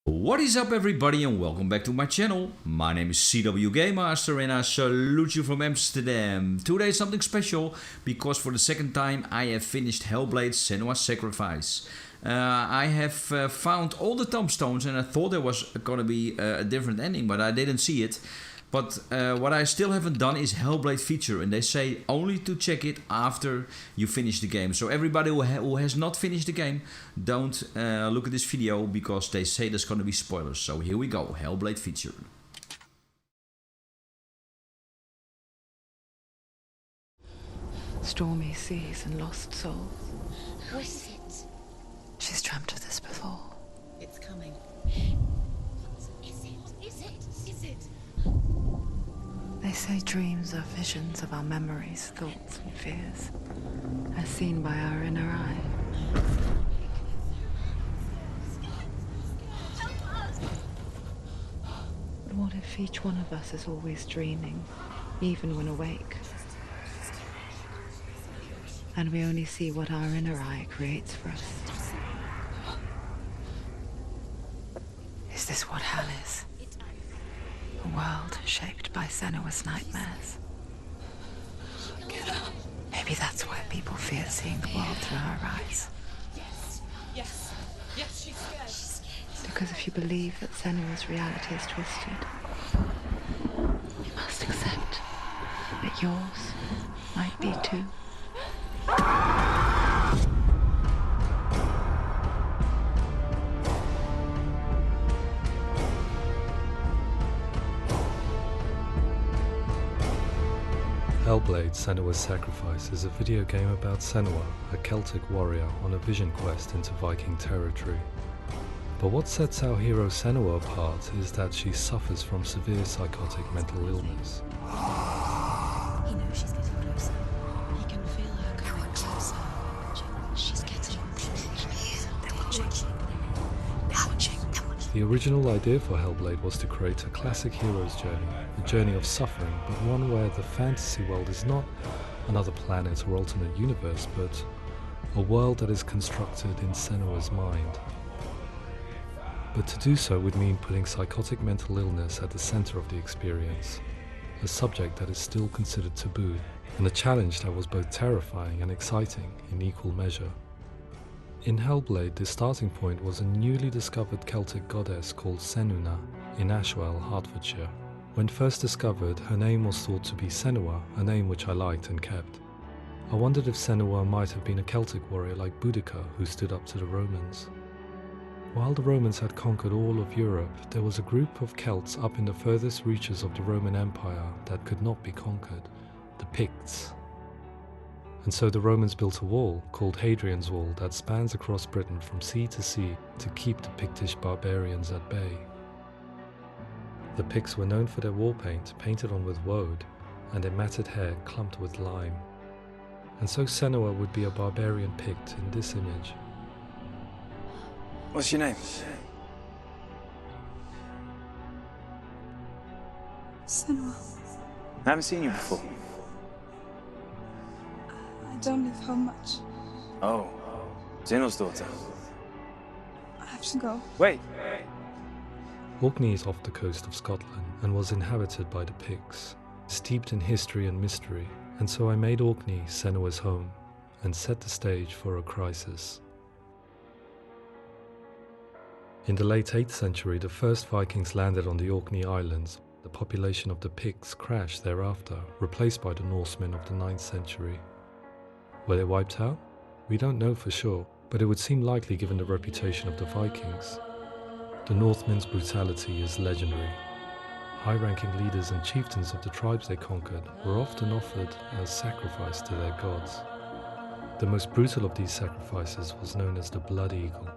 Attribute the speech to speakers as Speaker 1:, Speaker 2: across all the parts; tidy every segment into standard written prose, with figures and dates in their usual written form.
Speaker 1: What is up everybody and welcome back to my channel. My name is ZWGamemaster and I salute you from Amsterdam. Today is something special because for the second time I have finished Hellblade Senua's Sacrifice. I have found all the tombstones and I thought there was gonna be a different ending, but I didn't see it. But what I still haven't done is Hellblade feature, and they say only to check it after you finish the game. So everybody who has not finished the game, don't look at this video because they say there's gonna be spoilers. So here we go, Hellblade feature.
Speaker 2: Stormy seas and lost souls.
Speaker 3: Who is it?
Speaker 2: She's dreamt of this before.
Speaker 3: It's coming. Is it? Is it? Is it?
Speaker 2: They say dreams are visions of our memories, thoughts and fears, as seen by our inner eye. But what if each one of us is always dreaming, even when awake? And we only see what our inner eye creates for us. Is this what hell is? A world shaped by Senua's nightmares. Maybe that's why people fear seeing the world through her eyes.
Speaker 3: Yes, she's scared.
Speaker 2: Because if you believe that Senua's reality is twisted, you must accept that yours might be too.
Speaker 4: Hellblade Senua's Sacrifice is a video game about Senua, a Celtic warrior on a vision quest into Viking territory. But what sets our hero Senua apart is that she suffers from severe psychotic mental illness.
Speaker 3: He knows she's getting closer. He can feel her coming closer. She's getting closer. They're watching.
Speaker 4: The original idea for Hellblade was to create a classic hero's journey, a journey of suffering, but one where the fantasy world is not another planet or alternate universe, but a world that is constructed in Senua's mind. But to do so would mean putting psychotic mental illness at the center of the experience, a subject that is still considered taboo, and a challenge that was both terrifying and exciting in equal measure. In Hellblade, the starting point was a newly discovered Celtic goddess called Senuna in Ashwell, Hertfordshire. When first discovered, her name was thought to be Senua, a name which I liked and kept. I wondered if Senua might have been a Celtic warrior like Boudica who stood up to the Romans. While the Romans had conquered all of Europe, there was a group of Celts up in the furthest reaches of the Roman Empire that could not be conquered, the Picts. And so the Romans built a wall, called Hadrian's Wall, that spans across Britain from sea to sea to keep the Pictish barbarians at bay. The Picts were known for their war paint, painted on with woad, and their matted hair clumped with lime. And so Senua would be a barbarian Pict in this image.
Speaker 5: What's your name?
Speaker 6: Senua.
Speaker 5: I haven't seen you before.
Speaker 6: I don't live home much.
Speaker 5: Oh, Zeno's daughter.
Speaker 6: I have to go.
Speaker 5: Wait.
Speaker 4: Orkney is off the coast of Scotland and was inhabited by the Picts, steeped in history and mystery, and so I made Orkney Senua's home and set the stage for a crisis. In the late 8th century, the first Vikings landed on the Orkney Islands. The population of the Picts crashed thereafter, replaced by the Norsemen of the 9th century. Were they wiped out? We don't know for sure, but it would seem likely given the reputation of the Vikings. The Northmen's brutality is legendary. High-ranking leaders and chieftains of the tribes they conquered were often offered as sacrifice to their gods. The most brutal of these sacrifices was known as the Blood Eagle.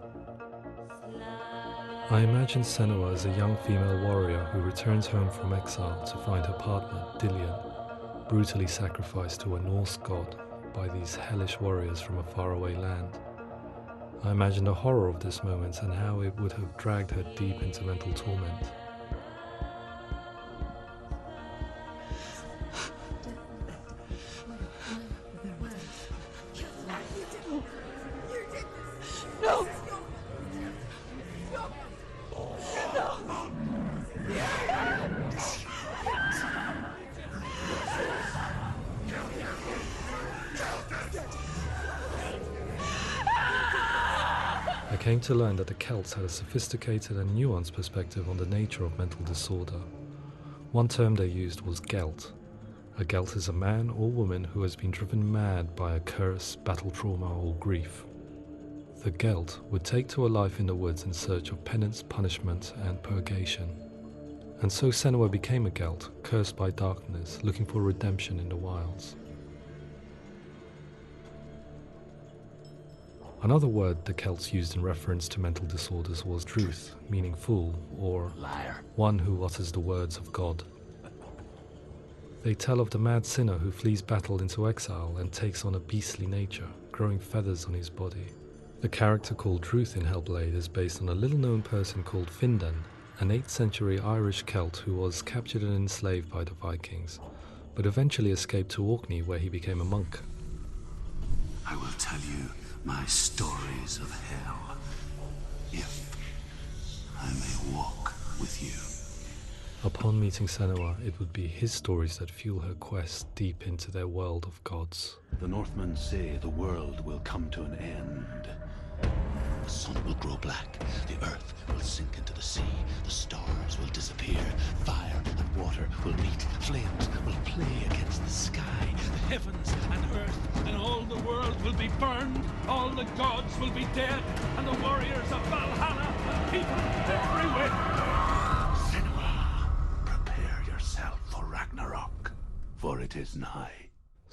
Speaker 4: I imagine Senua as a young female warrior who returns home from exile to find her partner, Dillion, brutally sacrificed to a Norse god by these hellish warriors from a faraway land. I imagine the horror of this moment and how it would have dragged her deep into mental torment.
Speaker 6: No!
Speaker 4: came to learn that the Celts had a sophisticated and nuanced perspective on the nature of mental disorder. One term they used was Gelt. A Gelt is a man or woman who has been driven mad by a curse, battle trauma, or grief. The Gelt would take to a life in the woods in search of penance, punishment, and purgation. And so Senua became a Gelt, cursed by darkness, looking for redemption in the wilds. Another word the Celts used in reference to mental disorders was druth, meaning fool, or liar, one who utters the words of God. They tell of the mad sinner who flees battle into exile and takes on a beastly nature, growing feathers on his body. The character called Druth in Hellblade is based on a little-known person called Findan, an 8th century Irish Celt who was captured and enslaved by the Vikings, but eventually escaped to Orkney where he became a monk.
Speaker 7: I will tell you my stories of hell, if I may walk with you.
Speaker 4: Upon meeting Senua, it would be his stories that fuel her quest deep into their world of gods.
Speaker 7: The Northmen say the world will come to an end. The sun will grow black, the earth will sink into the sea, the stars will disappear, fire and water will meet, flames will play against the sky, the heavens and earth and all the world will be burned, all the gods will be dead, and the warriors of Valhalla and people everywhere. Senua, prepare yourself for Ragnarok, for it is nigh.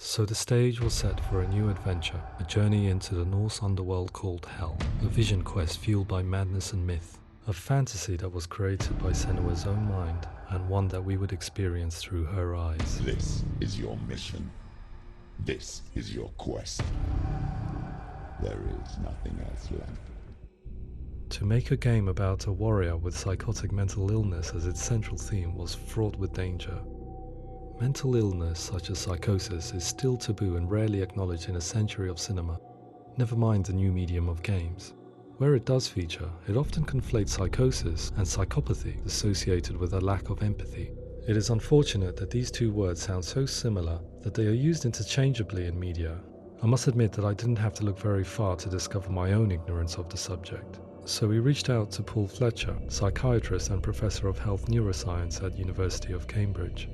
Speaker 4: So the stage was set for a new adventure, a journey into the Norse underworld called Hell, a vision quest fueled by madness and myth, a fantasy that was created by Senua's own mind, and one that we would experience through her eyes.
Speaker 8: This is your mission. This is your quest. There is nothing else left.
Speaker 4: To make a game about a warrior with psychotic mental illness as its central theme was fraught with danger. Mental illness, such as psychosis, is still taboo and rarely acknowledged in a century of cinema, never mind the new medium of games. Where it does feature, it often conflates psychosis and psychopathy associated with a lack of empathy. It is unfortunate that these two words sound so similar that they are used interchangeably in media. I must admit that I didn't have to look very far to discover my own ignorance of the subject. So we reached out to Paul Fletcher, psychiatrist and professor of health neuroscience at University of Cambridge.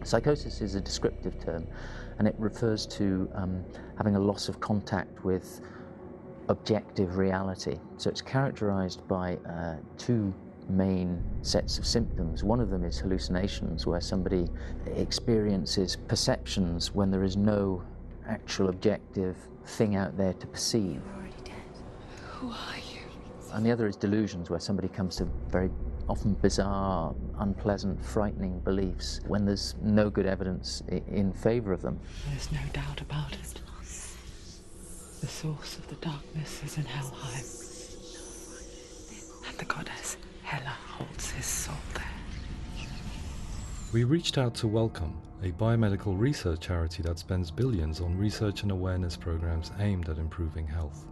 Speaker 9: Psychosis is a descriptive term, and it refers to having a loss of contact with objective reality. So it's characterized by two main sets of symptoms. One of them is hallucinations, where somebody experiences perceptions when there is no actual objective thing out there to perceive.
Speaker 3: You're already dead. Who are you?
Speaker 9: And the other is delusions, where somebody comes to very often bizarre, unpleasant, frightening beliefs when there's no good evidence in favor of them.
Speaker 2: There's no doubt about it. The source of the darkness is in Helheim. And the goddess Hela holds his soul there.
Speaker 4: We reached out to Welcome, a biomedical research charity that spends billions on research and awareness programs aimed at improving health.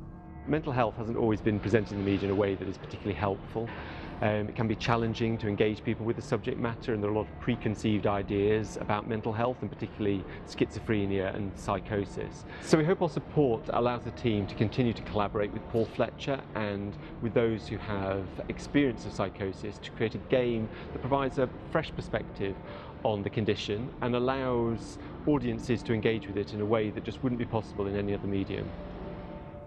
Speaker 10: Mental health hasn't always been presented in the media in a way that is particularly helpful. It can be challenging to engage people with the subject matter, and there are a lot of preconceived ideas about mental health, and particularly schizophrenia and psychosis. So we hope our support allows the team to continue to collaborate with Paul Fletcher and with those who have experience of psychosis to create a game that provides a fresh perspective on the condition and allows audiences to engage with it in a way that just wouldn't be possible in any other medium.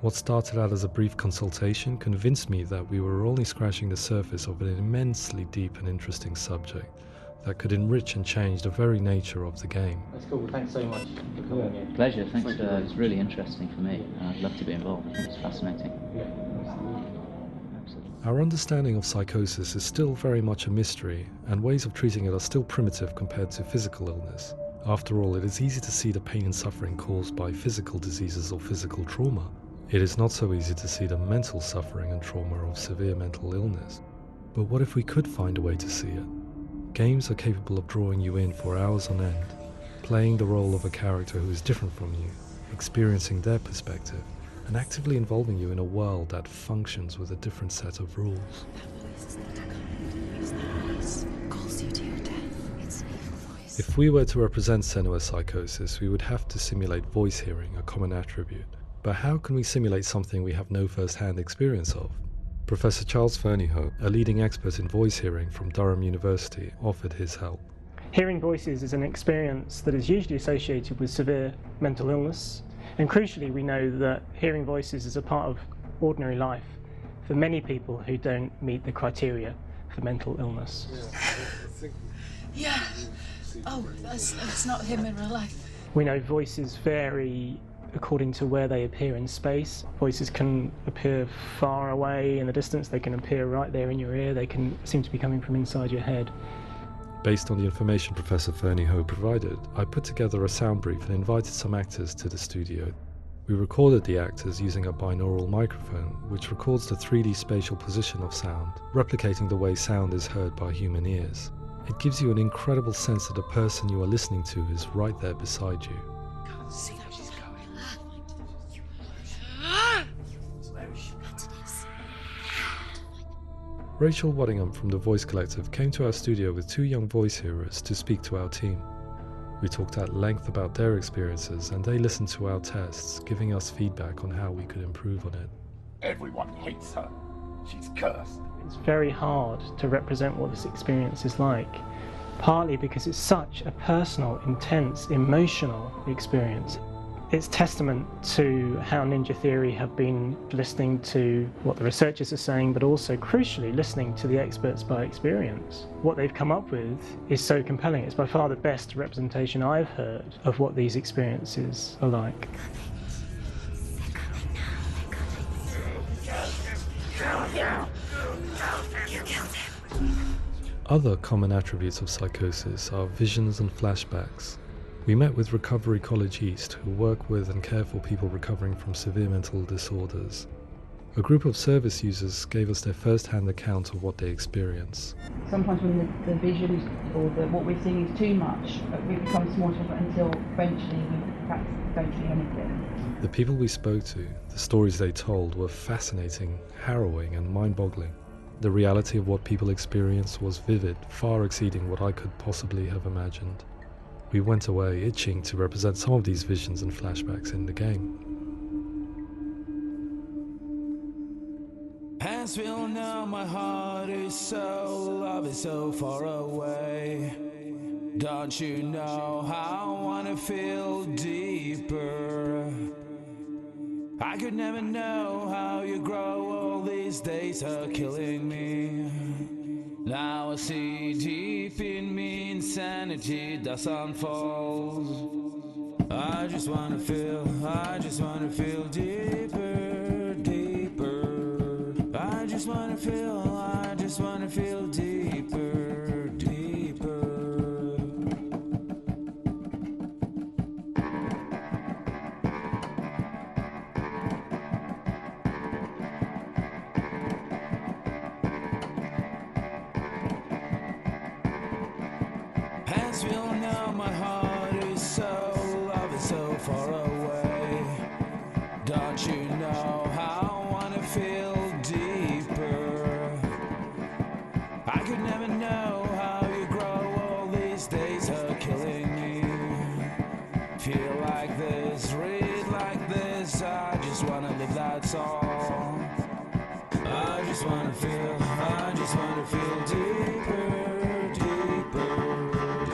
Speaker 4: What started out as a brief consultation convinced me that we were only scratching the surface of an immensely deep and interesting subject that could enrich and change the very nature of the game.
Speaker 9: That's cool. Thanks so much for coming in. Pleasure. Thanks. It's really interesting for me. I'd love to be involved. I think it's fascinating. Absolutely.
Speaker 4: Our understanding of psychosis is still very much a mystery, and ways of treating it are still primitive compared to physical illness. After all, it is easy to see the pain and suffering caused by physical diseases or physical trauma. It is not so easy to see the mental suffering and trauma of severe mental illness. But what if we could find a way to see it? Games are capable of drawing you in for hours on end, playing the role of a character who is different from you, experiencing their perspective, and actively involving you in a world that functions with a different set of rules. If we were to represent Senua's psychosis, we would have to simulate voice hearing, a common attribute. But how can we simulate something we have no first-hand experience of? Professor Charles Fernyhough, a leading expert in voice hearing from Durham University, offered his help.
Speaker 11: Hearing voices is an experience that is usually associated with severe mental illness, and crucially we know that hearing voices is a part of ordinary life for many people who don't meet the criteria for mental illness.
Speaker 3: Yeah. Oh, that's not him in real life.
Speaker 11: We know voices vary according to where they appear in space. Voices can appear far away in the distance, they can appear right there in your ear, they can seem to be coming from inside your head.
Speaker 4: Based on the information Professor Fernyhough provided, I put together a sound brief and invited some actors to the studio. We recorded the actors using a binaural microphone, which records the 3D spatial position of sound, replicating the way sound is heard by human ears. It gives you an incredible sense that the person you are listening to is right there beside you.
Speaker 3: Can't see how she's going.
Speaker 4: Rachel Waddingham from the Voice Collective came to our studio with 2 young voice hearers to speak to our team. We talked at length about their experiences and they listened to our tests, giving us feedback on how we could improve on it.
Speaker 8: Everyone hates her. She's cursed.
Speaker 11: It's very hard to represent what this experience is like, partly because it's such a personal, intense, emotional experience. It's testament to how Ninja Theory have been listening to what the researchers are saying, but also, crucially, listening to the experts by experience. What they've come up with is so compelling. It's by far the best representation I've heard of what these experiences are like.
Speaker 4: Other common attributes of psychosis are visions and flashbacks. We met with Recovery College East, who work with and care for people recovering from severe mental disorders. A group of service users gave us their first-hand account of what they experience.
Speaker 12: Sometimes when the visions or what we're seeing is too much, it becomes more difficult until eventually we perhaps don't see anything.
Speaker 4: The people we spoke to, the stories they told, were fascinating, harrowing and mind-boggling. The reality of what people experienced was vivid, far exceeding what I could possibly have imagined. We went away itching to represent some of these visions and flashbacks in the game.
Speaker 13: As we all know, my heart is so, love is so far away. Don't you know how I wanna feel deeper? I could never know how you grow, all these days are killing me. Now I see deep in me insanity does unfold. I just wanna feel deeper, deeper. I just wanna feel deeper, deeper. As we all know, my heart is so, love is so far away. Don't you know how I wanna feel deeper? I could never know how you grow, all these days are killing me. Feel like this, read like this, I just wanna live, that's all. I just wanna feel deeper, deeper.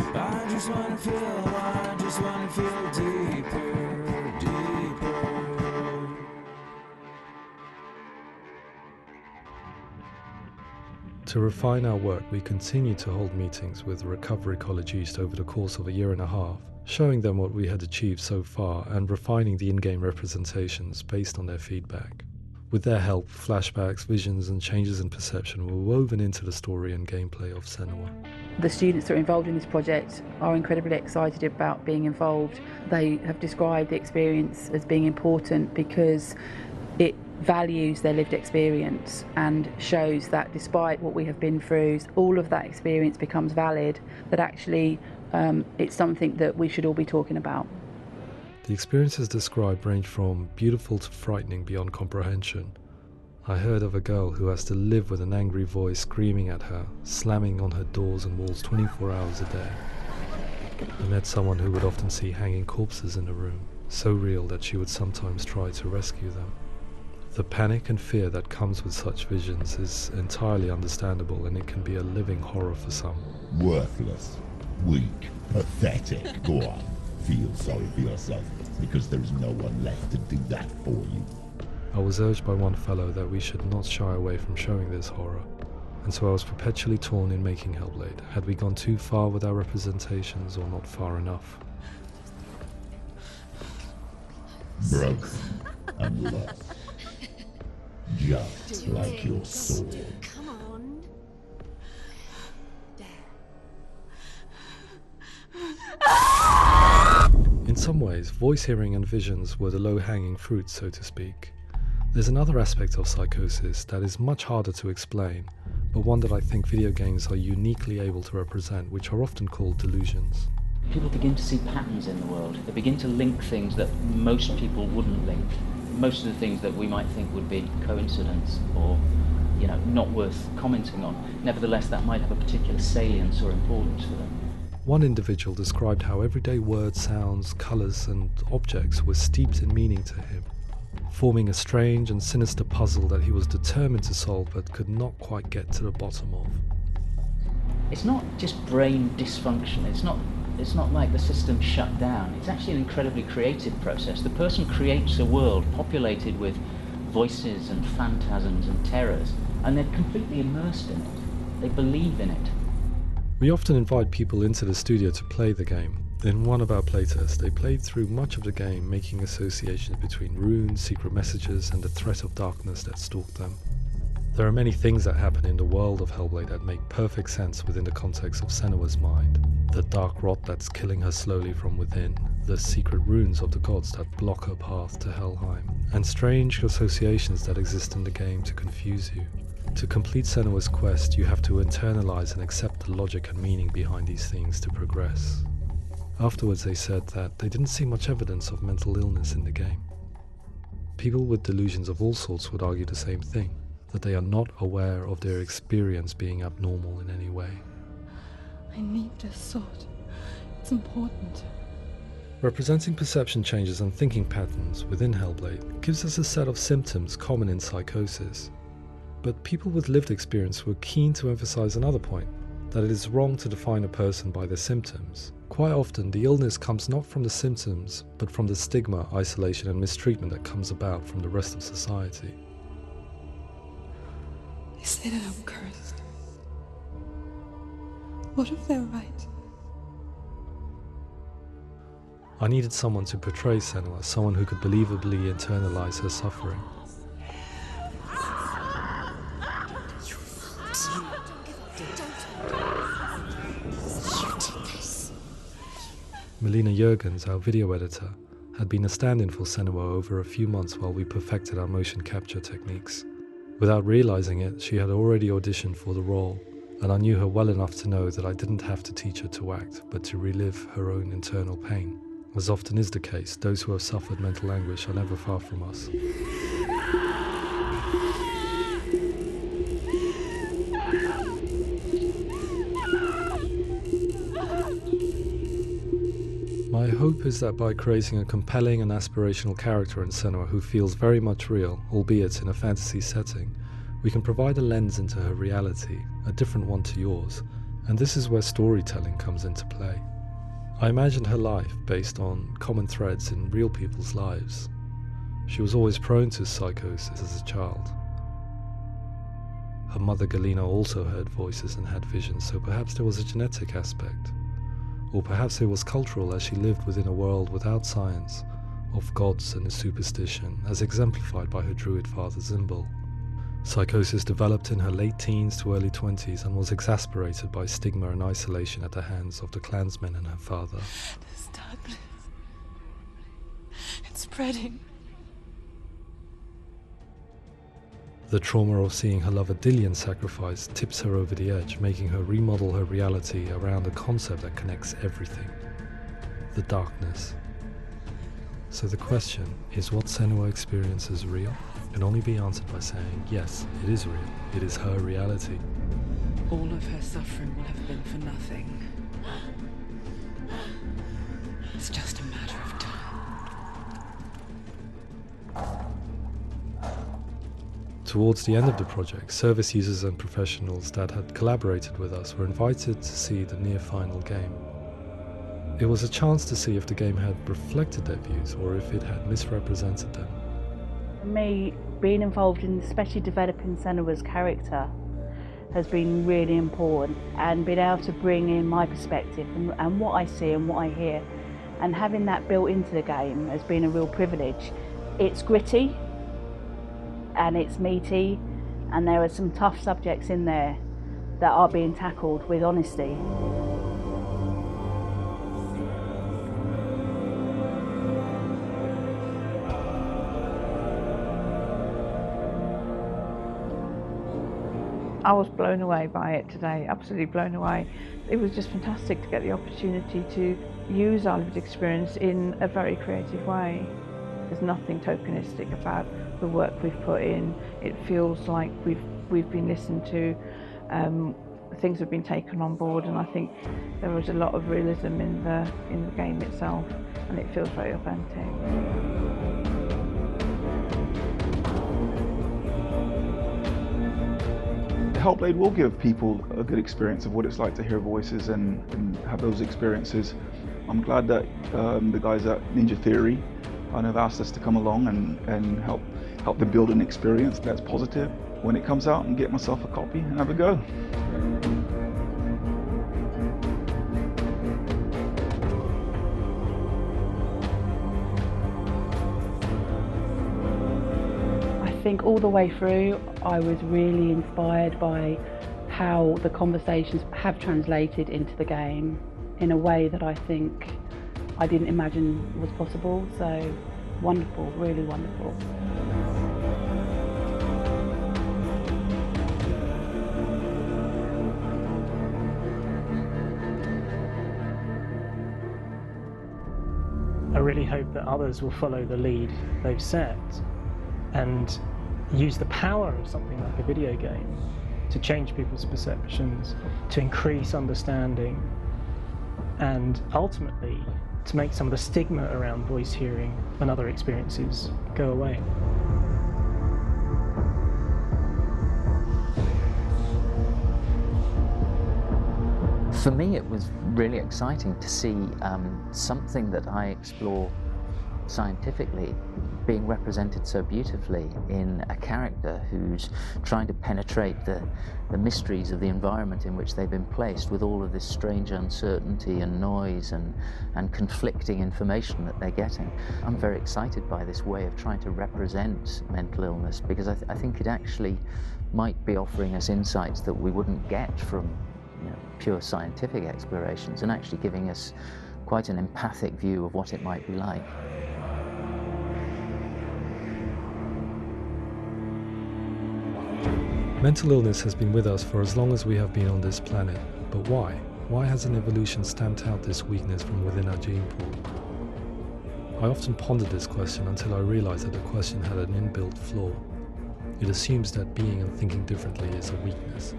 Speaker 13: I just wanna feel deeper, deeper.
Speaker 4: To refine our work, we continue to hold meetings with Recovery College East over the course of a year and a half, showing them what we had achieved so far and refining the in-game representations based on their feedback. With their help, flashbacks, visions and changes in perception were woven into the story and gameplay of Senua.
Speaker 12: The students that are involved in this project are incredibly excited about being involved. They have described the experience as being important because it values their lived experience and shows that despite what we have been through, all of that experience becomes valid, that actually it's something that we should all be talking about.
Speaker 4: The experiences described range from beautiful to frightening beyond comprehension. I heard of a girl who has to live with an angry voice screaming at her, slamming on her doors and walls 24 hours a day. I met someone who would often see hanging corpses in the room, so real that she would sometimes try to rescue them. The panic and fear that comes with such visions is entirely understandable, and it can be a living horror for some.
Speaker 8: Worthless, weak, pathetic. Go on, feel sorry for yourself, because there is no one left to do that for you.
Speaker 4: I was urged by one fellow that we should not shy away from showing this horror, and so I was perpetually torn in making Hellblade. Had we gone too far with our representations, or not far enough?
Speaker 8: Broken and lost. Just like your soul.
Speaker 3: Come on.
Speaker 4: In some ways, voice hearing and visions were the low-hanging fruit, so to speak. There's another aspect of psychosis that is much harder to explain, but one that I think video games are uniquely able to represent, which are often called delusions.
Speaker 9: People begin to see patterns in the world. They begin to link things that most people wouldn't link. Most of the things that we might think would be coincidence or, not worth commenting on. Nevertheless, that might have a particular salience or importance for them.
Speaker 4: One individual described how everyday words, sounds, colours and objects were steeped in meaning to him, forming a strange and sinister puzzle that he was determined to solve but could not quite get to the bottom of.
Speaker 9: It's not just brain dysfunction. It's not like the system shut down. It's actually an incredibly creative process. The person creates a world populated with voices and phantasms and terrors, and they're completely immersed in it. They believe in it.
Speaker 4: We often invite people into the studio to play the game. In one of our playtests, they played through much of the game, making associations between runes, secret messages, and the threat of darkness that stalked them. There are many things that happen in the world of Hellblade that make perfect sense within the context of Senua's mind. The dark rot that's killing her slowly from within, the secret runes of the gods that block her path to Helheim, and strange associations that exist in the game to confuse you. To complete Senua's quest, you have to internalize and accept the logic and meaning behind these things to progress. Afterwards, they said that they didn't see much evidence of mental illness in the game. People with delusions of all sorts would argue the same thing, that they are not aware of their experience being abnormal in any way.
Speaker 6: I need this sword. It's important.
Speaker 4: Representing perception changes and thinking patterns within Hellblade gives us a set of symptoms common in psychosis. But people with lived experience were keen to emphasize another point, that it is wrong to define a person by their symptoms. Quite often, the illness comes not from the symptoms, but from the stigma, isolation and mistreatment that comes about from the rest of society.
Speaker 6: They say that I'm cursed. What if they're right?
Speaker 4: I needed someone to portray Senua, someone who could believably internalize her suffering. Melina Jurgens, our video editor, had been a stand-in for Senua over a few months while we perfected our motion capture techniques. Without realizing it, she had already auditioned for the role, and I knew her well enough to know that I didn't have to teach her to act, but to relive her own internal pain. As often is the case, those who have suffered mental anguish are never far from us. My hope is that by creating a compelling and aspirational character in Senua who feels very much real, albeit in a fantasy setting, we can provide a lens into her reality, a different one to yours, and this is where storytelling comes into play. I imagined her life based on common threads in real people's lives. She was always prone to psychosis as a child. Her mother Galina also heard voices and had visions, so perhaps there was a genetic aspect. Or perhaps it was cultural, as she lived within a world without science, of gods and superstition, as exemplified by her druid father Zimbal. Psychosis developed in her late teens to early 20s and was exacerbated by stigma and isolation at the hands of the clansmen and her father.
Speaker 6: This darkness. It's spreading.
Speaker 4: The trauma of seeing her lover Dillian sacrificed tips her over the edge, making her remodel her reality around a concept that connects everything: the darkness. So the question, is what Senua experiences real? Can only be answered by saying, yes, it is real. It is her reality.
Speaker 2: All of her suffering will have been for nothing. It's just a matter of time.
Speaker 4: Towards the end of the project, service users and professionals that had collaborated with us were invited to see the near-final game. It was a chance to see if the game had reflected their views or if it had misrepresented them.
Speaker 14: For me, being involved in especially developing Senua's character has been really important, and being able to bring in my perspective and what I see and what I hear, and having that built into the game has been a real privilege. It's gritty and it's meaty, and there are some tough subjects in there that are being tackled with honesty.
Speaker 15: I was blown away by it today, absolutely blown away. It was just fantastic to get the opportunity to use our lived experience in a very creative way. There's nothing tokenistic about the work we've put in. It feels like we've been listened to, things have been taken on board, and I think there was a lot of realism in the game itself, and it feels very authentic.
Speaker 16: Hellblade will give people a good experience of what it's like to hear voices and have those experiences. I'm glad that the guys at Ninja Theory have asked us to come along and help them build an experience that's positive when it comes out, and get myself a copy and have a go.
Speaker 12: I think all the way through I was really inspired by how the conversations have translated into the game in a way that I think I didn't imagine was possible. So wonderful, really wonderful.
Speaker 11: I really hope that others will follow the lead they've set and use the power of something like a video game to change people's perceptions, to increase understanding, and ultimately to make some of the stigma around voice hearing and other experiences go away.
Speaker 9: For me, it was really exciting to see something that I explore scientifically being represented so beautifully in a character who's trying to penetrate the mysteries of the environment in which they've been placed, with all of this strange uncertainty and noise and conflicting information that they're getting. I'm very excited by this way of trying to represent mental illness, because I think it actually might be offering us insights that we wouldn't get from pure scientific explorations, and actually giving us quite an empathic view of what it might be like.
Speaker 4: Mental illness has been with us for as long as we have been on this planet, but why? Why hasn't evolution stamped out this weakness from within our gene pool? I often pondered this question until I realized that the question had an inbuilt flaw. It assumes that being and thinking differently is a weakness.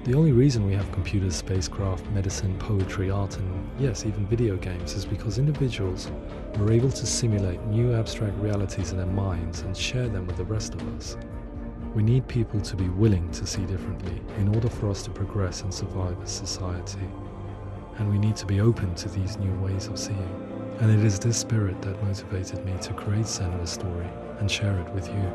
Speaker 4: The only reason we have computers, spacecraft, medicine, poetry, art, and yes, even video games is because individuals are able to simulate new abstract realities in their minds and share them with the rest of us. We need people to be willing to see differently in order for us to progress and survive as society. And we need to be open to these new ways of seeing. And it is this spirit that motivated me to create Senua's story and share it with you.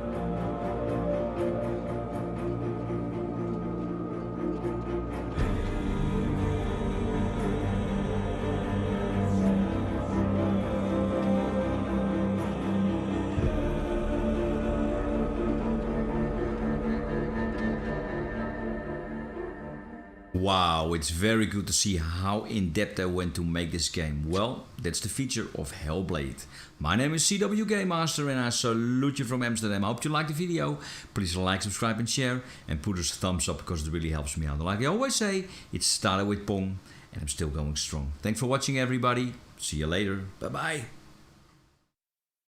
Speaker 1: Wow, it's very good to see how in-depth I went to make this game. Well, that's the feature of Hellblade. My name is ZWGamemaster and I salute you from Amsterdam. I hope you liked the video. Please like, subscribe and share, and put us a thumbs up because it really helps me out. Like I always say, it started with Pong and I'm still going strong. Thanks for watching everybody. See you later. Bye bye.